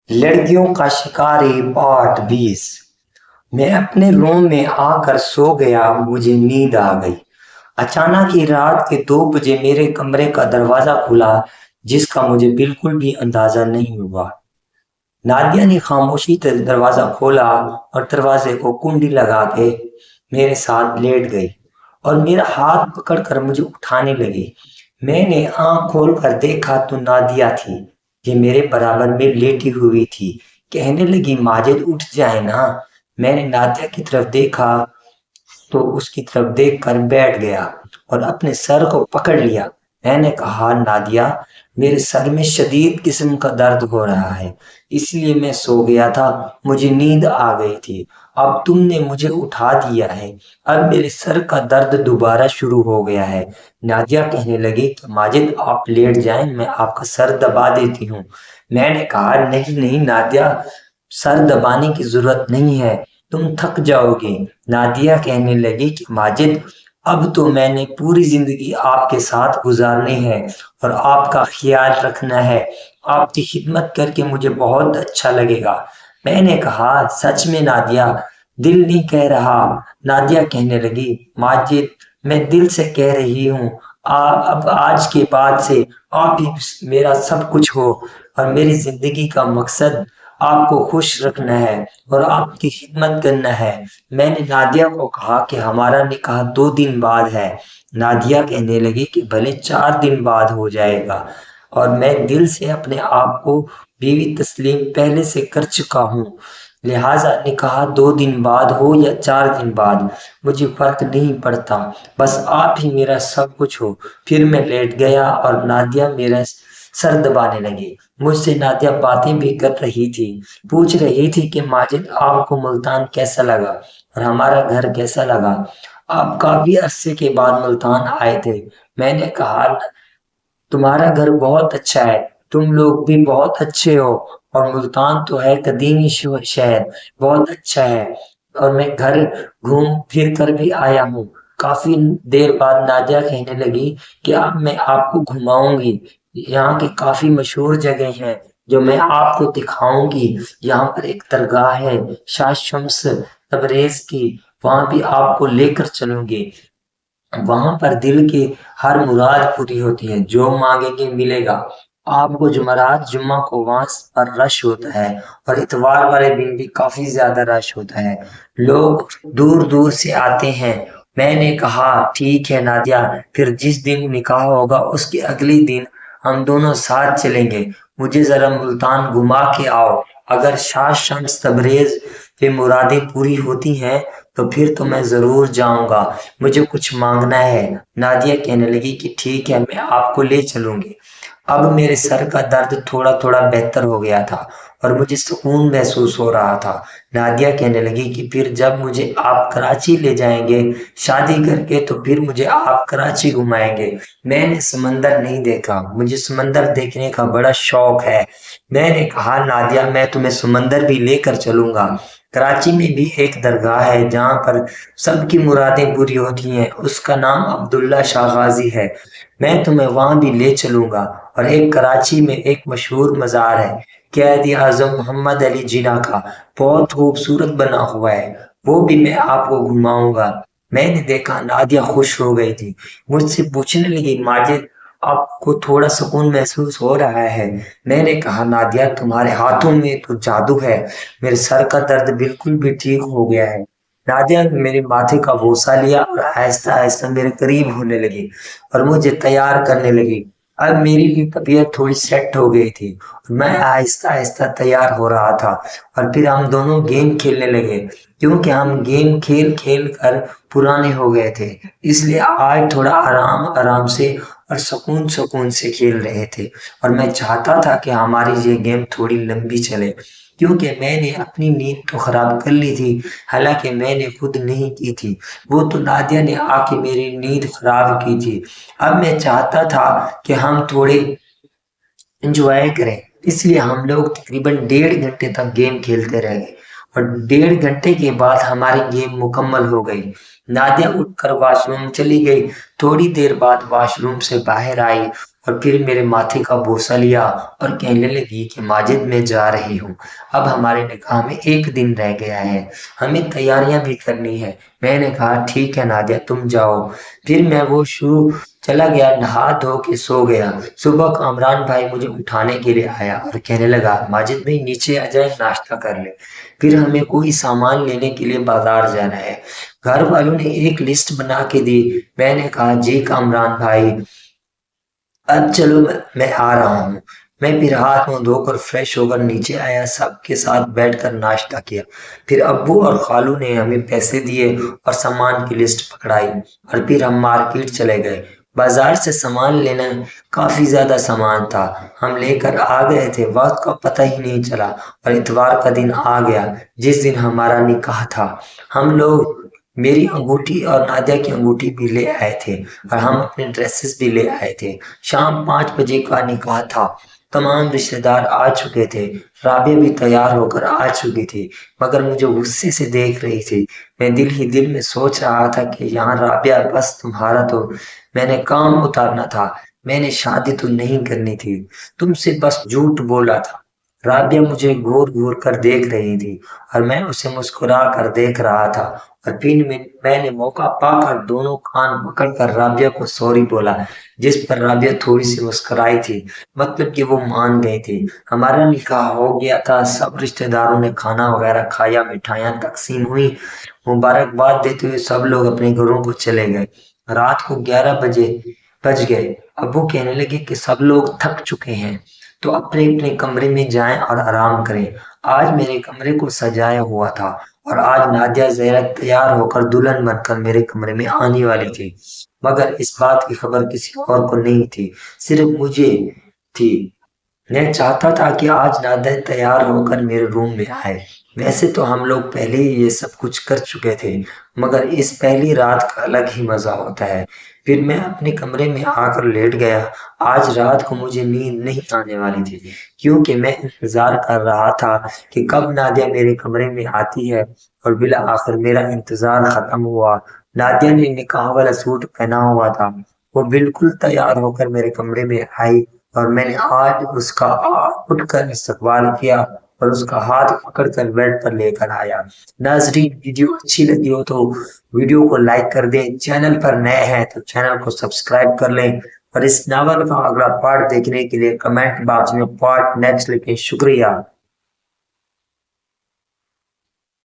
لڑکیوں کا شکاری پارٹ 20۔ میں اپنے روم میں آ کر سو گیا، مجھے نیند آ گئی۔ اچانک ہی رات کے 2 بجے میرے کمرے کا دروازہ کھلا، جس کا مجھے بالکل بھی اندازہ نہیں ہوا۔ نادیہ نے خاموشی سے دروازہ کھولا اور دروازے کو کنڈی لگا کے میرے ساتھ لیٹ گئی اور میرا ہاتھ پکڑ کر مجھے اٹھانے لگی۔ میں نے آنکھ کھول کر دیکھا تو نادیہ تھی، یہ میرے برابر میں لیٹی ہوئی تھی۔ کہنے لگی، ماجد اٹھ جائے نا۔ میں نے نادیہ کی طرف دیکھا تو اس کی طرف دیکھ کر بیٹھ گیا اور اپنے سر کو پکڑ لیا۔ میں نے کہا، نادیہ، میرے سر میں شدید قسم کا درد ہو رہا ہے، اس لیے میں سو گیا تھا، مجھے نیند آ گئی تھی۔ اب تم نے مجھے اٹھا دیا ہے، اب میرے سر کا درد دوبارہ شروع ہو گیا ہے۔ نادیہ کہنے لگی کہ ماجد آپ لیٹ جائیں، میں آپ کا سر دبا دیتی ہوں۔ میں نے کہا، نہیں نہیں نادیہ، سر دبانے کی ضرورت نہیں ہے، تم تھک جاؤ گی۔ نادیہ کہنے لگی کہ ماجد، اب تو میں نے پوری زندگی آپ کے ساتھ گزارنی ہے اور آپ کا خیال رکھنا ہے، آپ کی خدمت کر کے مجھے بہت اچھا لگے گا۔ میں نے کہا، سچ میں نادیہ، دل نہیں کہہ رہا۔ نادیہ کہنے لگی، ماجد، میں دل سے کہہ رہی ہوں، اب آج کے بعد سے آپ ہی میرا سب کچھ ہو اور میری زندگی کا مقصد آپ کو خوش رکھنا ہے اور آپ کی خدمت کرنا ہے۔ میں نے نادیہ کو کہا کہ ہمارا نکاح 2 دن بعد ہے۔ نادیہ کہنے لگی کہ بھلے 4 دن بعد ہو جائے گا، اور میں دل سے اپنے آپ کو بیوی تسلیم پہلے سے کر چکا ہوں، لہٰذا نکاح 2 دن بعد ہو یا 4 دن بعد مجھے فرق نہیں پڑتا، بس آپ ہی میرا سب کچھ ہو۔ پھر میں لیٹ گیا اور نادیہ میرا سر دبانے لگی۔ مجھ سے نادیہ باتیں بھی کر رہی تھی، پوچھ رہی تھی کہ ماجد، آپ کو ملتان کیسا لگا اور ہمارا گھر کیسا لگا؟ آپ کافی عرصے کے بعد ملتان آئے تھے۔ میں نے کہا، تمہارا گھر بہت اچھا ہے، تم لوگ بھی بہت اچھے ہو، اور ملتان تو ہے قدیمی شہر، بہت اچھا ہے، اور میں گھر گھوم پھر کر بھی آیا ہوں۔ کافی دیر بعد نادیہ کہنے لگی کہ اب میں آپ کو گھماؤں گی، یہاں کی کافی مشہور جگہ ہیں جو میں آپ کو دکھاؤں گی۔ یہاں پر ایک درگاہ ہے شاہ شمس تبریز کی، وہاں بھی آپ کو لے کر چلوں گی۔ وہاں پر دل کی ہر مراد پوری ہوتی ہے، جو مانگیں گے ملے گا۔ آپ کو جمعرات جمعہ کو وہاں پر رش ہوتا ہے، اور اتوار والے دن بھی کافی زیادہ رش ہوتا ہے، لوگ دور دور سے آتے ہیں۔ میں نے کہا، ٹھیک ہے نادیہ، پھر جس دن نکاح ہوگا اس کے اگلی دن ہم دونوں ساتھ چلیں گے، مجھے ذرا ملتان گھما کے آؤ۔ اگر شاہ شمس تبریز پہ مرادیں پوری ہوتی ہیں تو پھر تو میں ضرور جاؤں گا، مجھے کچھ مانگنا ہے۔ نادیہ کہنے لگی کہ ٹھیک ہے، میں آپ کو لے چلوں گی۔ اب میرے سر کا درد تھوڑا تھوڑا بہتر ہو گیا تھا اور مجھے سکون محسوس ہو رہا تھا۔ نادیہ کہنے لگی کہ پھر جب مجھے آپ کراچی لے جائیں گے شادی کر کے تو پھر مجھے آپ کراچی گھمائیں گے۔ میں نے سمندر نہیں دیکھا، مجھے سمندر دیکھنے کا بڑا شوق ہے۔ میں نے کہا، نادیہ، میں تمہیں سمندر بھی لے کر چلوں گا۔ کراچی میں بھی ایک درگاہ ہے جہاں پر سب کی مرادیں پوری ہوتی ہیں، اس کا نام عبداللہ شاہ غازی ہے، میں تمہیں وہاں بھی لے چلوں گا۔ اور ایک کراچی میں ایک مشہور مزار ہے قائد اعظم محمد علی جناح کا، بہت خوبصورت بنا ہوا ہے، وہ بھی میں آپ کو گھماؤں گا۔ میں نے دیکھا نادیہ خوش ہو گئی تھی، مجھ سے پوچھنے لگی، ماجد، آپ کو تھوڑا سکون محسوس ہو رہا ہے؟ میں نے کہا، نادیہ، تمہارے ہاتھوں میں تو جادو ہے، میرے سر کا درد بالکل بھی ٹھیک ہو گیا ہے۔ نادیہ نے میرے ماتھے کا بوسہ لیا اور آہستہ آہستہ میرے قریب ہونے لگی اور مجھے تیار کرنے لگی۔ اب میری بھی طبیعت تھوڑی سیٹ ہو گئی تھی، میں آہستہ آہستہ تیار ہو رہا تھا، اور پھر ہم دونوں گیم کھیلنے لگے، کیونکہ ہم گیم کھیل کھیل کر پرانے ہو گئے تھے، اس لیے آج تھوڑا آرام آرام سے اور سکون سکون سے کھیل رہے تھے، اور میں چاہتا تھا کہ ہماری یہ گیم تھوڑی لمبی چلے، کیونکہ میں نے اپنی نیند تو خراب کر لی تھی، حالانکہ میں نے خود نہیں کی تھی، وہ تو نادیہ نے آ کے میری نیند خراب کی تھی۔ اب میں چاہتا تھا کہ ہم تھوڑے انجوائے کریں، اس لیے ہم لوگ تقریباً 1.5 گھنٹے تک گیم کھیلتے رہ گئے، اور 1.5 گھنٹے کے بعد ہماری گیم مکمل ہو گئی۔ نادیہ اٹھ کر واش روم چلی گئی، تھوڑی دیر بعد واش روم سے باہر آئی اور پھر میرے ماتھے کا بوسہ لیا اور کہنے لگی کہ ماجد میں جا رہی ہوں، اب ہمارے نکاح میں ایک دن رہ گیا ہے، ہمیں تیاریاں بھی کرنی ہے۔ میں نے کہا ٹھیک ہے نادیہ تم جاؤ۔ پھر میں وہ شروع چلا گیا، نہا دھو کے سو گیا۔ صبح کامران بھائی مجھے اٹھانے کے لیے آیا اور کہنے لگا ماجد بھائی نیچے آ جائے، ناشتہ کر لے، پھر ہمیں کوئی سامان لینے کے لیے بازار جانا ہے۔ گھر والوں نے ایک لسٹ بنا کے دی۔ میں نے کہا جی کامران بھائی اب چلو میں آ رہا ہوں۔ میں پھر ہاتھ منہ دھو کر فریش ہو کر نیچے آیا، سب کے ساتھ بیٹھ کر ناشتہ کیا۔ پھر ابو اور خالو نے ہمیں پیسے دیے اور سامان کی لسٹ پکڑائی اور پھر ہم مارکیٹ چلے گئے۔ بازار سے سامان لینا کافی زیادہ سامان تھا، ہم لے کر آ گئے تھے، وقت کا پتہ ہی نہیں چلا اور اتوار کا دن آ گیا جس دن ہمارا نکاح تھا۔ ہم لوگ میری انگوٹھی اور نادیہ کی انگوٹھی بھی لے آئے تھے اور ہم اپنے ڈریسز بھی لے آئے تھے۔ شام 5 بجے کا نکاح تھا، تمام رشتہ دار آ چکے تھے، رابعہ بھی تیار ہو کر آ چکی تھی مگر مجھے غصے سے دیکھ رہی تھی۔ میں دل ہی دل میں سوچ رہا تھا کہ یہاں رابعہ بس تمہارا تو میں نے کام اتارنا تھا، میں نے شادی تو نہیں کرنی تھی، تم سے بس جھوٹ بولا تھا۔ رابعہ مجھے گور گور کر دیکھ رہی تھی اور میں اسے مسکرا کر دیکھ رہا تھا اور پھر میں نے موقع پا کر دونوں کان پکڑ کر رابعہ کو سوری بولا، جس پر رابعہ تھوڑی سی مسکرائی تھی، مطلب کہ وہ مان گئی تھی۔ ہمارا نکاح ہو گیا تھا، سب رشتہ داروں نے کھانا وغیرہ کھایا، مٹھائیاں تقسیم ہوئی، مبارکباد دیتے ہوئے سب لوگ اپنے گھروں کو چلے گئے۔ رات کو 11 بج گئے۔ ابو کہنے لگے کہ سب لوگ تھک چکے ہیں تو اپنے اپنے کمرے میں جائیں اور آرام کریں۔ آج میرے کمرے کو سجایا ہوا تھا اور آج نادیہ زینت تیار ہو کر دلہن بن کر میرے کمرے میں آنے والی تھی، مگر اس بات کی خبر کسی اور کو نہیں تھی، صرف مجھے تھی۔ میں چاہتا تھا کہ آج نادیہ تیار ہو کر میرے روم میں آئے، ویسے تو ہم لوگ پہلے ہی یہ سب کچھ کر چکے تھے مگر اس پہلی رات کا الگ ہی مزہ ہوتا ہے۔ پھر میں اپنے کمرے میں آ کر لیٹ گیا۔ آج رات کو مجھے نیند نہیں آنے والی تھی کیونکہ میں انتظار کر رہا تھا کہ کب نادیہ میرے کمرے میں آتی ہے، اور بالآخر میرا انتظار ختم ہوا۔ نادیہ نے نکاح والا سوٹ پہنا ہوا تھا، وہ بالکل تیار ہو کر میرے کمرے میں آئی اور میں نے آج اس کا اٹھ کر استقبال کیا اور اس کا ہاتھ پکڑ کر بیڈ پر لے کر آیا۔ ناظرین ویڈیو اچھی لگی ہو تو ویڈیو کو لائک کر دیں، چینل پر نئے ہیں تو چینل کو سبسکرائب کر لیں اور اس ناول کا اگلا پارٹ دیکھنے کے لیے کمنٹ باکس میں پارٹ نیکسٹ لکھیں۔ شکریہ۔